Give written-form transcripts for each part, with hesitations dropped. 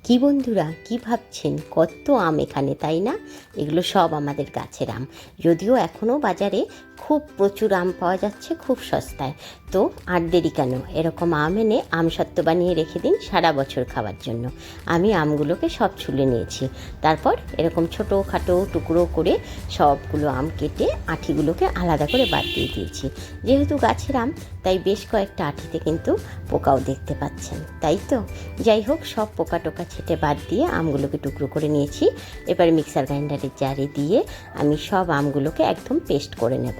কি বন্ধুরা, কি ভাবছেন? কত আম এখানে, তাই না? এগুলো সব আমাদের গাছের আম। যদিও এখনও বাজারে খুব প্রচুর আম পাওয়া যাচ্ছে খুব সস্তায়। তো আর দেরি কেন, এরকম আম এনে আমসত্ত্ব বানিয়ে রেখে দিন সারা বছর খাওয়ার জন্য। আমি আমগুলোকে সব ছুলে নিয়েছি, তারপর এরকম ছোটো খাটো টুকরো করে সবগুলো আম কেটে আঁঠিগুলোকে আলাদা করে বাদ দিয়ে দিয়েছি। যেহেতু গাছের আম, তাই বেশ কয়েকটা আঁঠিতে কিন্তু পোকাও দেখতে পাচ্ছেন, তাই তো। যাই হোক, সব পোকা টোকা ছেটে বাদ দিয়ে আমগুলোকে টুকরো করে নিয়েছি। এবার মিক্সার গ্রাইন্ডারের জারে দিয়ে আমি সব আমগুলোকে একদম পেস্ট করে নেব।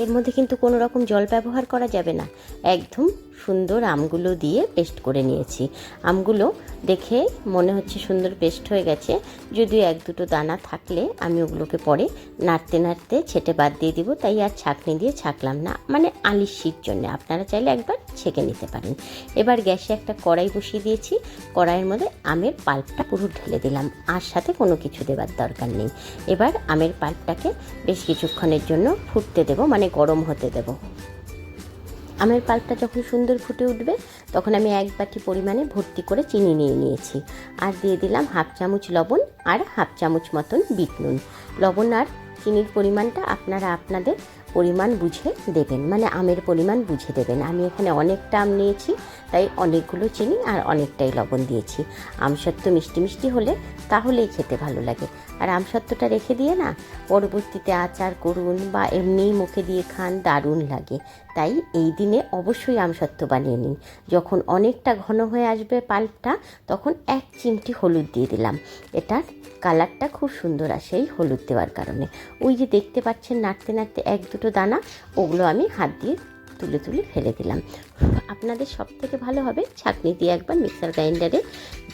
এর মধ্যে কিন্তু কোনো রকম জল ব্যবহার করা যাবে না, একদম সুন্দর আমগুলো দিয়ে পেস্ট করে নিয়েছি। আমগুলো দেখে মনে হচ্ছে সুন্দর পেস্ট হয়ে গেছে, যদিও এক দুটো দানা থাকলে আমি ওগুলোকে পরে নাড়তে নাড়তে ছেটে বাদ দিয়ে দিব, তাই আর ছাঁকনি দিয়ে ছাঁকলাম না, মানে আলিশির জন্য। আপনারা চাইলে একবার ছেঁকে নিতে পারেন। এবার গ্যাসে একটা কড়াই বসিয়ে দিয়েছি, কড়াইয়ের মধ্যে আমের পাল্পটা পুরো ঢেলে দিলাম, আর সাথে কোনো কিছু দেবার দরকার নেই। এবার আমের পাল্পটাকে বেশ কিছুক্ষণের জন্য ফুটতে দেব, মানে গরম হতে দেব। আমের পাল্পটা যখন সুন্দর ফুটে উঠবে, তখন আমি এক বাটি পরিমাণে ভর্তি করে চিনি নিয়ে নিয়েছি, আর দিয়ে দিলাম হাফ চামচ লবণ আর হাফ চামচ মতন বিট নুন। লবণ আর চিনির পরিমাণটা আপনারা আপনাদের পরিমাণ বুঝে দেবেন, মানে আমের পরিমাণ বুঝে দেবেন। আমি এখানে অনেকটা আম নিয়েছি, তাই অনেকগুলো চিনি আর অনেকটাই লবণ দিয়েছি। আমসত্ত্ব মিষ্টি মিষ্টি হলে তাহলেই খেতে ভালো লাগে। আর আমসত্ত্বটা রেখে দিয়ে না, পরবর্তীতে আচার করুন বা এমনিই মুখে দিয়ে খান, দারুণ লাগে। তাই এই দিনে অবশ্যই আমসত্ত্ব বানিয়ে নিন। যখন অনেকটা ঘন হয়ে আসবে পাল্পটা, তখন এক চিমটি হলুদ দিয়ে দিলাম। এটার কালারটা খুব সুন্দর আসে এই হলুদ দেওয়ার কারণে। ওই যে দেখতে পাচ্ছেন নাড়তে নাড়তে এক দুটো দানা, ওগুলো আমি হাত দিয়ে তুলে তুলে ফেলে দিলাম। আপনাদের সব থেকে ভালো হবে ছাঁকনি দিয়ে একবার মিক্সার গ্রাইন্ডারে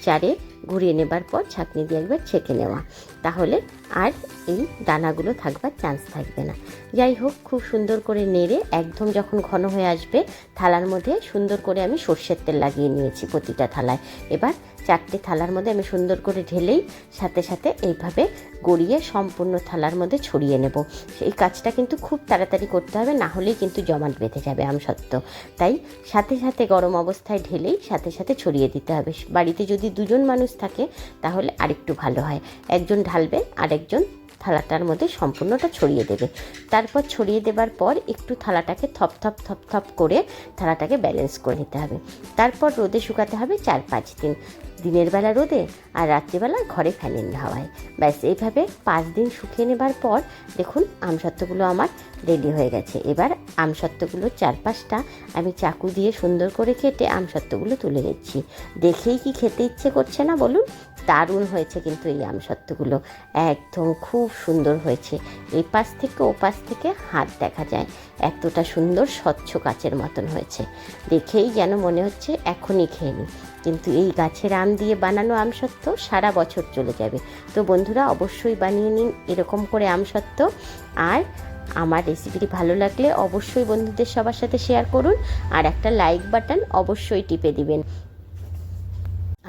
জারে ঘুরিয়ে নেবার পর ছাঁকনি দিয়ে একবার ছেঁকে নেওয়া, তাহলে আর এই দানাগুলো থাকবার চান্স থাকবে না। যাই হোক, খুব সুন্দর করে নেড়ে একদম যখন ঘন হয়ে আসবে, থালার মধ্যে সুন্দর করে আমি সর্ষের তেল লাগিয়ে নিয়েছি প্রতিটা থালায়। এবার চারটে থালার মধ্যে আমি সুন্দর করে ঢেলেই সাথে সাথে এইভাবে গড়িয়ে সম্পূর্ণ থালার মধ্যে ছড়িয়ে নেব। এই কাজটা কিন্তু খুব তাড়াতাড়ি করতে হবে, না হলেই কিন্তু জমাট বেঁধে যাবে আমসত্ত্ব। তাই সাথে সাথে গরম অবস্থায় ঢেলেই সাথে সাথে ছড়িয়ে দিতে হবে। বাড়িতে যদি দুজন মানুষ থাকে তাহলে আরেকটু ভালো হয়, একজন ঢালবে আর একজন থালাটার মধ্যে সম্পূর্ণটা ছড়িয়ে দেবে। তারপর ছড়িয়ে দেবার পর একটু থালাটাকে থপ থপ থপ থপ করে থালাটাকে ব্যালেন্স করে নিতে হবে। তারপর রোদে শুকাতে হবে 4-5 দিন, দিনের বেলা রোদে আর রাত্রিবেলা ঘরে ফ্যানের হাওয়ায়। ব্যাস, এইভাবে 5 দিন শুকিয়ে নেবার পর দেখুন আমসত্ত্বগুলো আমার রেডি হয়ে গেছে। এবার আমসত্ত্বগুলো 4-5টা আমি চাকু দিয়ে সুন্দর করে কেটে আমসত্ত্বগুলো তুলে নিচ্ছি। দেখেই কি খেতে ইচ্ছে করছে না বলুন? দারুণ হয়েছে কিন্তু এই আমসত্ত্বগুলো, একদম খুব সুন্দর হয়েছে। এই পাশ থেকে ও পাশ থেকে হাত দেখা যায়, এতটা সুন্দর স্বচ্ছ কাচের মতন হয়েছে। দেখেই যেন মনে হচ্ছে এখনই খেয়ে নিই। কিন্তু এই গাছের আম দিয়ে বানানো আমসত্ত্ব সারা বছর চলে যাবে। তো বন্ধুরা, অবশ্যই বানিয়ে নিন এরকম করে আমসত্ত্ব। আর আমার রেসিপিটি ভালো লাগলে অবশ্যই বন্ধুদের সবার সাথে শেয়ার করুন, আর একটা লাইক বাটন অবশ্যই টিপে দিবেন।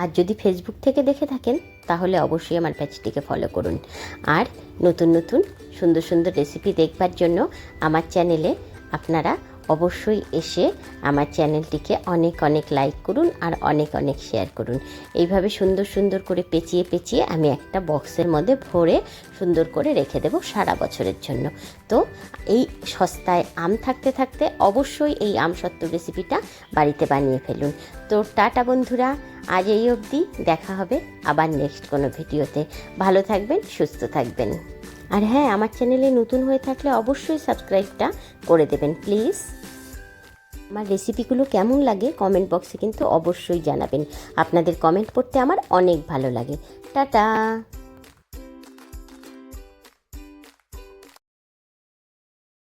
আর যদি ফেসবুক থেকে দেখে থাকেন তাহলে অবশ্যই আমার পেজটিকে ফলো করুন। আর নতুন নতুন সুন্দর সুন্দর রেসিপি দেখবার জন্য আমার চ্যানেলে আপনারা অবশ্যই এসে আমার চ্যানেলটিকে অনেক অনেক লাইক করুন আর অনেক অনেক শেয়ার করুন। এইভাবে সুন্দর সুন্দর করে পেঁচিয়ে পেঁচিয়ে আমি একটা বক্সের মধ্যে ভরে সুন্দর করে রেখে দেব সারা বছরের জন্য। তো এই সস্তায় আম থাকতে থাকতে অবশ্যই এই আমসত্ত্ব রেসিপিটা বাড়িতে বানিয়ে ফেলুন। তো টাটা বন্ধুরা, আজ এই অবধি, দেখা হবে আবার নেক্সট কোনো ভিডিওতে। ভালো থাকবেন, সুস্থ থাকবেন। আর হ্যাঁ, আমার চ্যানেলে নতুন হয়ে থাকলে অবশ্যই সাবস্ক্রাইবটা করে দেবেন প্লিজ। আমার রেসিপিগুলো কেমন লাগে কমেন্ট বক্সে কিন্তু অবশ্যই জানাবেন। আপনাদের কমেন্ট পড়তে আমার অনেক ভালো লাগে। টাটা।